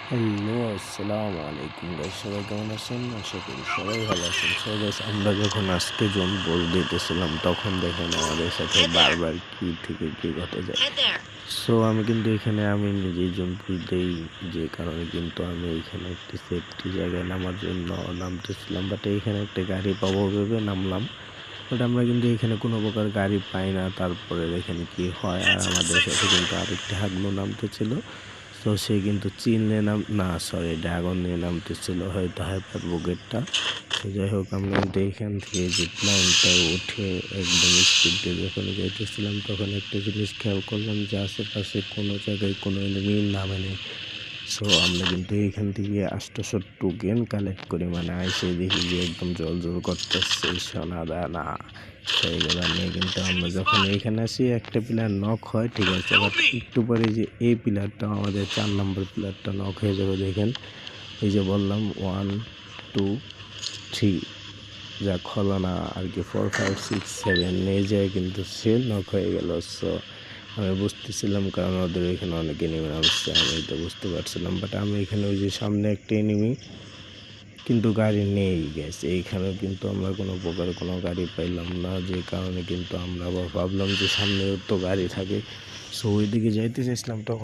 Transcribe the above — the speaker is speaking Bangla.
হ্যালো, আসসালামু আলাইকুম গাইস, সবাই কেমন আছেন? আশা করি সবাই ভালো আছেন। সো গাইস, আমরা যখন আজকে জোন বল দিতেছিলাম তখন দেখেন আমাদের সাথে Head there. বারবার কি থেকে কি ঘটে যায়। Head there. সো আমি কিন্তু এখানে আমি নিজেই জোন পুশ দেই, যে কারণে কিন্তু আমি এখানে একটি সেফটি জায়গায় নামার জন্য নামতেছিলাম, বাট এইখানে একটা গাড়ি পাবো ভেবে নামলাম। বাট আমরা কিন্তু এখানে কোনো প্রকার গাড়ি পাই না। তারপরে দেখেন কি হয়, আর Head to the আমাদের safe সাথে zone. কিন্তু আরেকটি হাগলু নামতেছিল। তো সে কিন্তু চিল নিয়ে না সরি, ড্রাগন নিয়ে নামতেছিল, হয়তো হাইপার বুকেটটা। তো যাই হোক, আমরা কিন্তু এখান থেকে জিপ লাইনটায় উঠে একদম স্পিডে যখন যাইতেছিলাম তখন একটা জিনিস খেয়াল করলাম যে আশেপাশে কোনো জায়গায় কোনো এনিমি নামে নেই। সো আমরা কিন্তু এইখান থেকে ৮০০ টোকেন কালেক্ট করি, মানে আইসে দেখি যে একদম জল করতেছে সোনা দানা। সেইগুলো নিয়ে কিন্তু আমরা Enemy যখন spotted. এইখানে আসি একটা প্লেয়ার নক হয়, ঠিক আছে, Help বাট me. একটু পরে যে এই প্লেয়ারটা আমাদের ৪ নম্বর প্লেয়ারটা নক হয়ে যাবে দেখেন। এই যে বললাম 1 2 3, যাক হলো না আর কি, 4 5 6 7 নিয়ে যায় কিন্তু সে নক হয়ে গেল। সো আমি বুঝতেছিলাম, কারণ ওদের এখানে অনেক এনিমি নামছে, আমি এটা বুঝতে পারছিলাম। বাট আমি এখানে ওই যে সামনে একটা এনিমি কিন্তু গাড়ি নেই গেছে, এইখানেও কিন্তু আমরা কোনো প্রকার কোনো গাড়ি পাইলাম না, যে কারণে কিন্তু আমরা আবার ভাবলাম যে সামনেও তো গাড়ি থাকে। সো ওইদিকে যাইতে চাইছিলাম তখন